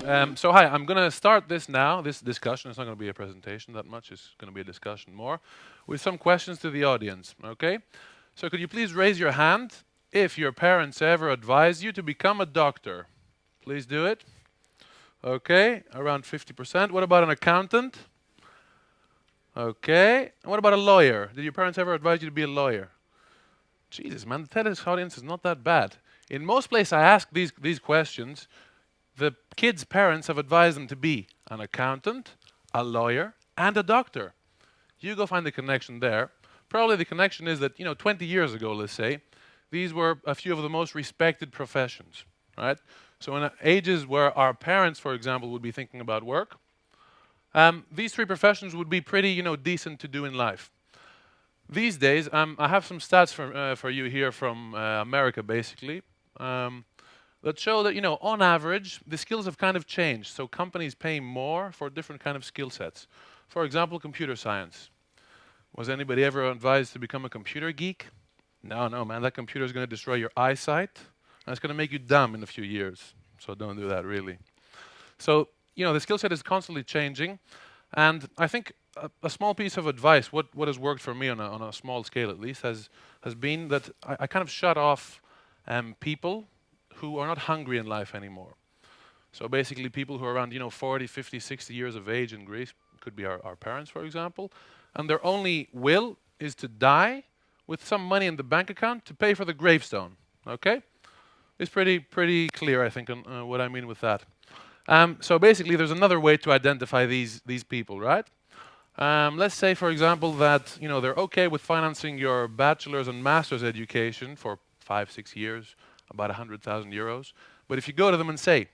So hi, I'm going to start this now, this discussion. It's not going to be a presentation that much, it's going to be a discussion more, with some questions to the audience, okay? So could you please raise your hand if your parents ever advised you to become a doctor? Please do it. Okay, around 50%. What about an accountant? Okay. And what about a lawyer? Did your parents ever advise you to be a lawyer? Jesus, man, the TEDx audience is not that bad. In most places I ask these questions, the kids' parents have advised them to be an accountant, a lawyer, and a doctor. You go find the connection there. Probably the connection is that, 20 years ago, let's say, these were a few of the most respected professions, right? So in ages where our parents, for example, would be thinking about work, these three professions would be pretty, decent to do in life. These days, I have some stats for you here from America, basically, that show that, on average, the skills have kind of changed. So companies pay more for different kind of skill sets. For example, computer science. Was anybody ever advised to become a computer geek? No, man, that computer is going to destroy your eyesight, and it's going to make you dumb in a few years. So don't do that, really. So, the skill set is constantly changing, and I think a small piece of advice, what has worked for me on a small scale at least, has been that I kind of shut off people who are not hungry in life anymore. So basically people who are around 40, 50, 60 years of age in Greece, could be our parents, for example, and their only will is to die with some money in the bank account to pay for the gravestone. Okay? It's pretty clear, I think, on what I mean with that. So basically there's another way to identify these people, right? Let's say, for example, that they're okay with financing your bachelor's and master's education for 5, 6 years, about 100,000 euros. But if you go to them and say,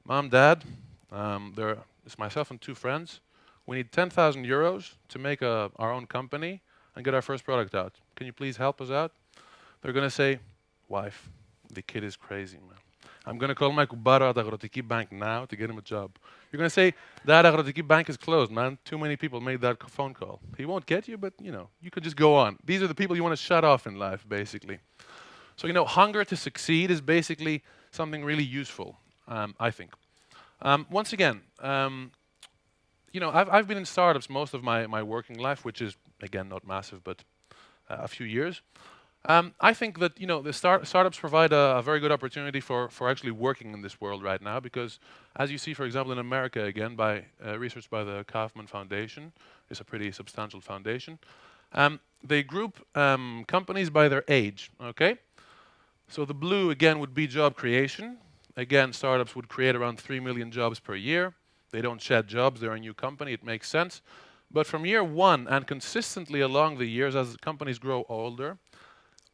Mom, Dad, it's myself and 2 friends, we need 10,000 euros to make our own company and get our first product out. Can you please help us out? They're going to say, wife, the kid is crazy, man. I'm going to call my kubaro at Agrotiki Bank now to get him a job. You're going to say, Dad, Agrotiki Bank is closed, man. Too many people made that phone call. He won't get you, but, you could just go on. These are the people you want to shut off in life, basically. So, hunger to succeed is basically something really useful, I think. Once again, I've been in startups most of my working life, which is, again, not massive, but a few years. I think that, the startups provide a very good opportunity for actually working in this world right now, because as you see, for example, in America, again, by research by the Kaufman Foundation, it's a pretty substantial foundation, they group companies by their age, okay? So the blue, again, would be job creation. Again, startups would create around 3 million jobs per year. They don't shed jobs, they're a new company, it makes sense. But from year 1 and consistently along the years as companies grow older,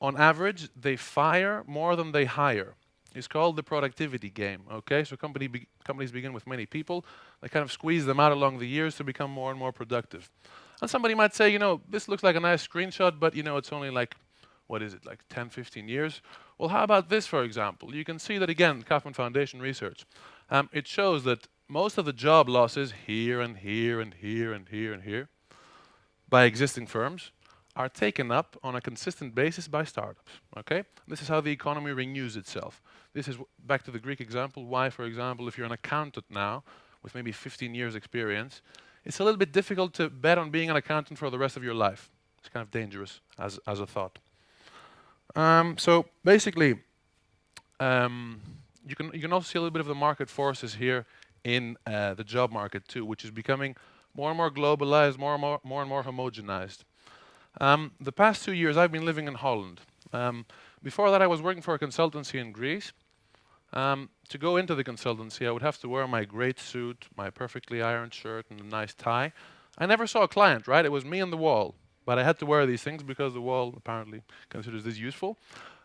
on average, they fire more than they hire. It's called the productivity game, okay? So companies begin with many people. They kind of squeeze them out along the years to become more and more productive. And somebody might say, this looks like a nice screenshot, but, it's only like, what is it, like 10, 15 years? Well, how about this, for example? You can see that, again, Kaufman Foundation research. It shows that most of the job losses here and here and here and here and here by existing firms are taken up on a consistent basis by startups, okay? This is how the economy renews itself. This is back to the Greek example, why, for example, if you're an accountant now with maybe 15 years experience, it's a little bit difficult to bet on being an accountant for the rest of your life. It's kind of dangerous as a thought. So basically, you can also see a little bit of the market forces here in the job market too, which is becoming more and more globalized, more and more homogenized. The past 2 years, I've been living in Holland. Before that, I was working for a consultancy in Greece. To go into the consultancy, I would have to wear my great suit, my perfectly ironed shirt, and a nice tie. I never saw a client, right? It was me and the wall. But I had to wear these things because the wall apparently considers this useful.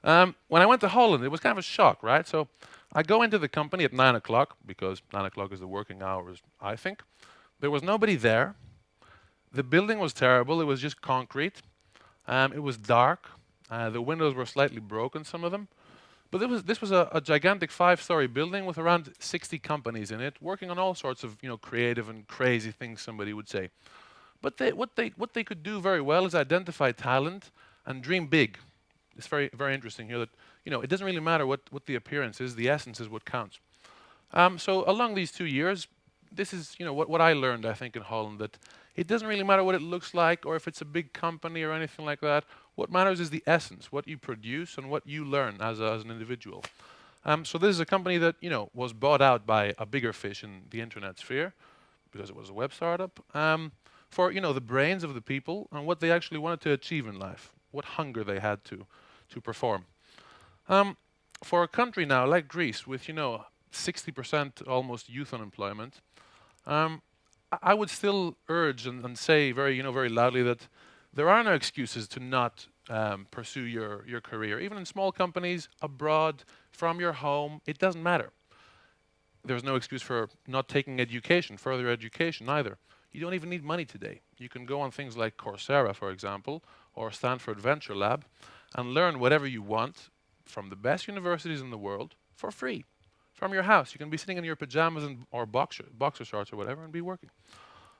When I went to Holland, it was kind of a shock, right? So I go into the company at 9 o'clock, because 9 o'clock is the working hours, I think. There was nobody there. The building was terrible. It was just concrete. It was dark. The windows were slightly broken, some of them. But this was a gigantic 5-story building with around 60 companies in it, working on all sorts of creative and crazy things, somebody would say. But what they could do very well is identify talent and dream big. It's very, very interesting here that it doesn't really matter what the appearance is. The essence is what counts. So along these 2 years, this is what I learned, I think, in Holland, that it doesn't really matter what it looks like or if it's a big company or anything like that. What matters is the essence, what you produce and what you learn as an individual. So this is a company that was bought out by a bigger fish in the internet sphere because it was a web startup, for the brains of the people and what they actually wanted to achieve in life, what hunger they had to perform. For a country now like Greece, with 60% almost youth unemployment, I would still urge and say very loudly that there are no excuses to not pursue your career, even in small companies, abroad, from your home. It doesn't matter. There's no excuse for not taking education, further education either. You don't even need money today. You can go on things like Coursera, for example, or Stanford Venture Lab, and learn whatever you want from the best universities in the world for free. From your house. You can be sitting in your pajamas or boxer shorts or whatever and be working.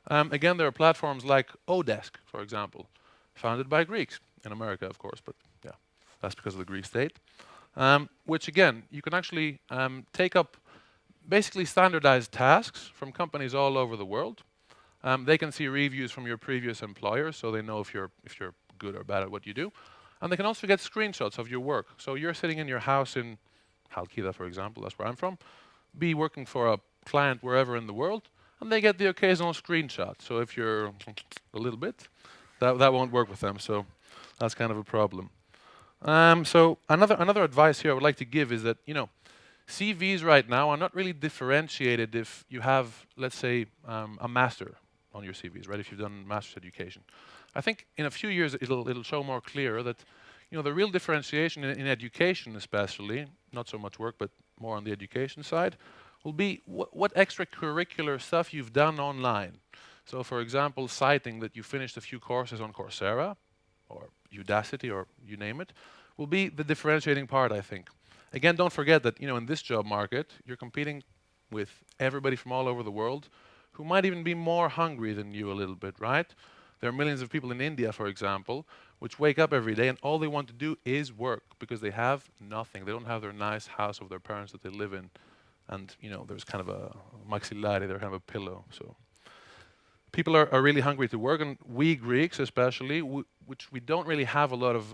Again, there are platforms like Odesk, for example, founded by Greeks, in America, of course, but yeah, that's because of the Greek state. Which again, you can actually take up basically standardized tasks from companies all over the world. They can see reviews from your previous employers, so they know if you're good or bad at what you do. And they can also get screenshots of your work. So you're sitting in your house in Chalkida, for example, that's where I'm from, be working for a client wherever in the world, and they get the occasional screenshot. So if you're a little bit, that won't work with them. So that's kind of a problem. So another advice here I would like to give is that CVs right now are not really differentiated if you have, let's say, a master on your CVs, right? If you've done master's education, I think in a few years it'll show more clear that the real differentiation in education, especially, not so much work, but more on the education side, will be what extracurricular stuff you've done online. So, for example, citing that you finished a few courses on Coursera or Udacity or you name it, will be the differentiating part, I think. Again, don't forget that in this job market, you're competing with everybody from all over the world who might even be more hungry than you a little bit, right? There are millions of people in India, for example, which wake up every day and all they want to do is work because they have nothing. They don't have their nice house of their parents that they live in. And, there's kind of a maxillari, they're kind of a pillow. So people are really hungry to work. And we Greeks, especially, which we don't really have a lot of,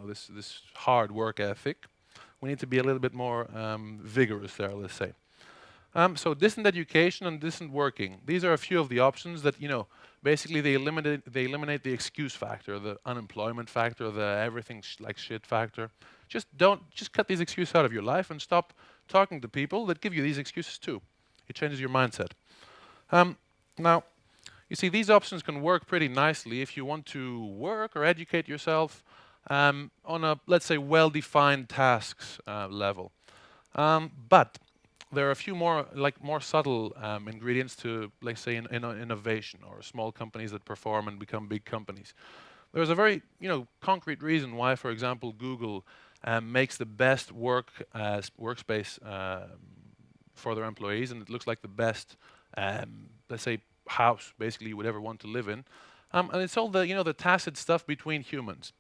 this hard work ethic, we need to be a little bit more vigorous there, let's say. So distant education and distant working. These are a few of the options that, basically they eliminate the excuse factor, the unemployment factor, the everything like shit factor. Just cut these excuses out of your life and stop talking to people that give you these excuses too. It changes your mindset. Now, you see, these options can work pretty nicely if you want to work or educate yourself on a, let's say, well-defined tasks level. But there are a few more subtle ingredients to, let's say, innovation or small companies that perform and become big companies. There's a very concrete reason why, for example, Google makes the best workspace for their employees, and it looks like the best, let's say, house basically you would ever want to live in. And it's all the the tacit stuff between humans.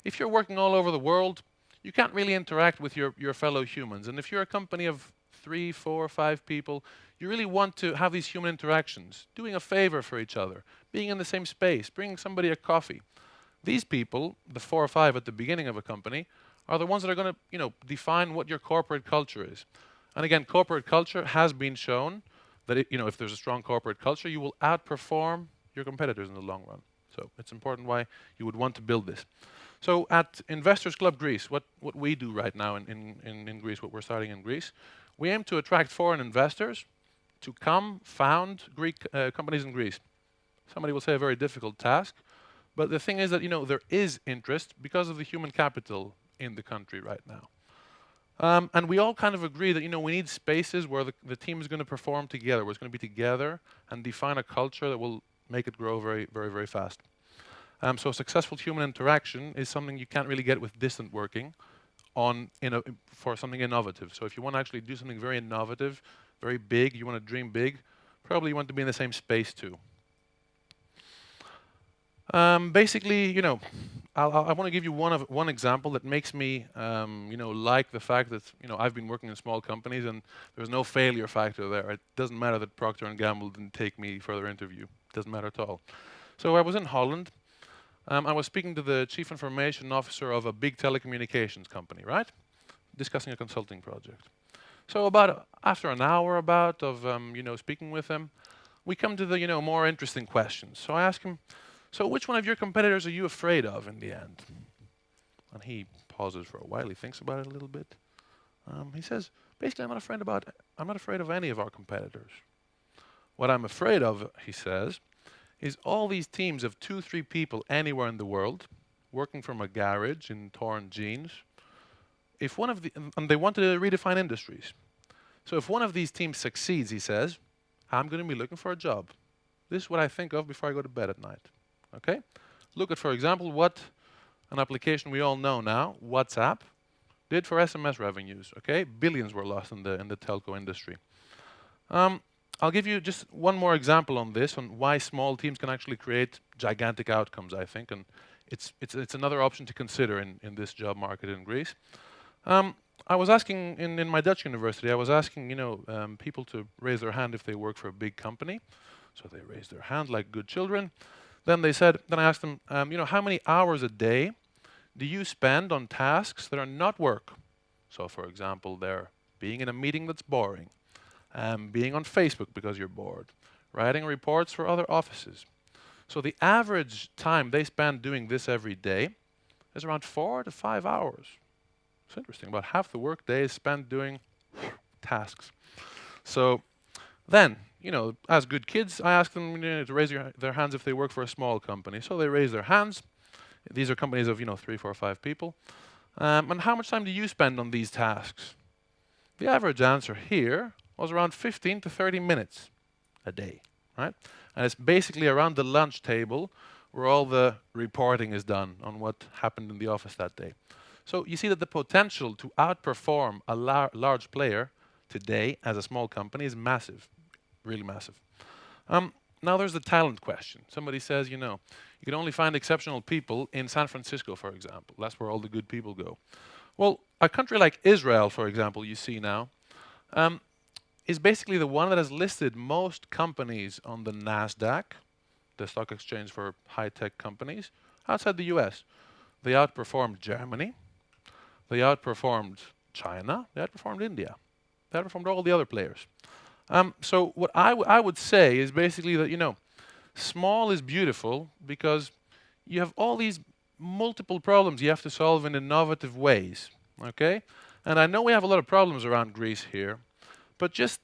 If you're working all over the world, you can't really interact with your fellow humans. And if you're a company of 3, 4, 5 people, you really want to have these human interactions, doing a favor for each other, being in the same space, bringing somebody a coffee. These people, the 4 or 5 at the beginning of a company, are the ones that are going to define what your corporate culture is. And again, corporate culture has been shown that if there's a strong corporate culture, you will outperform your competitors in the long run. So it's important why you would want to build this. So at Investors Club Greece, what we do right now in Greece, what we're starting in Greece, we aim to attract foreign investors to come found Greek companies in Greece. Somebody will say a very difficult task, but the thing is that there is interest because of the human capital in the country right now. And we all kind of agree that we need spaces where the team is going to perform together, where it's going to be together and define a culture that will make it grow very, very, very fast. So successful human interaction is something you can't really get with distant working for something innovative. So if you want to actually do something very innovative, very big, you want to dream big, probably you want to be in the same space too. Basically, I want to give you one example that makes me, like the fact that I've been working in small companies and there's no failure factor there. It doesn't matter that Procter and Gamble didn't take me for their interview. It doesn't matter at all. So I was in Holland. I was speaking to the chief information officer of a big telecommunications company, right? Discussing a consulting project. So after an hour of speaking with him, we come to the more interesting questions. So I ask him, so which one of your competitors are you afraid of in the end? And he pauses for a while. He thinks about it a little bit. He says, basically, I'm not afraid of any of our competitors. What I'm afraid of, he says, is all these teams of 2, 3 people anywhere in the world, working from a garage in torn jeans. And they want to redefine industries. So if one of these teams succeeds, he says, I'm going to be looking for a job. This is what I think of before I go to bed at night. Okay? Look at, for example, what an application we all know now, WhatsApp, did for SMS revenues. Okay? Billions were lost in the telco industry. I'll give you just one more example on this, on why small teams can actually create gigantic outcomes, I think. And it's another option to consider in this job market in Greece. I was asking in my Dutch university, I was asking people to raise their hand if they work for a big company. So they raised their hand like good children. Then I asked them, how many hours a day do you spend on tasks that are not work? So for example, they're being in a meeting that's boring, being on Facebook because you're bored, writing reports for other offices. So the average time they spend doing this every day is around 4 to 5 hours. It's interesting. About half the work day is spent doing tasks. So then, as good kids, I ask them to raise their hands if they work for a small company. So they raise their hands. These are companies of 3, 4, 5 people. And how much time do you spend on these tasks? The average answer here was around 15 to 30 minutes a day, right? And it's basically around the lunch table where all the reporting is done on what happened in the office that day. So you see that the potential to outperform a large player today as a small company is massive, really massive. Now there's the talent question. Somebody says, you can only find exceptional people in San Francisco, for example. That's where all the good people go. Well, a country like Israel, for example, you see now, is basically the one that has listed most companies on the NASDAQ, the stock exchange for high-tech companies, outside the US. They outperformed Germany. They outperformed China. They outperformed India. They outperformed all the other players. So what I would say is basically that, small is beautiful because you have all these multiple problems you have to solve in innovative ways, okay? And I know we have a lot of problems around Greece here, but just,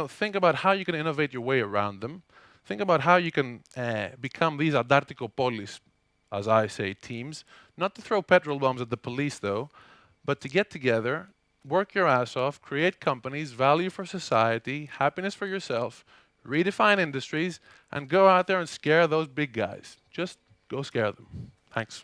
think about how you can innovate your way around them. Think about how you can become these adartikopolis, as I say, teams. Not to throw petrol bombs at the police, though, but to get together, work your ass off, create companies, value for society, happiness for yourself, redefine industries, and go out there and scare those big guys. Just go scare them. Thanks.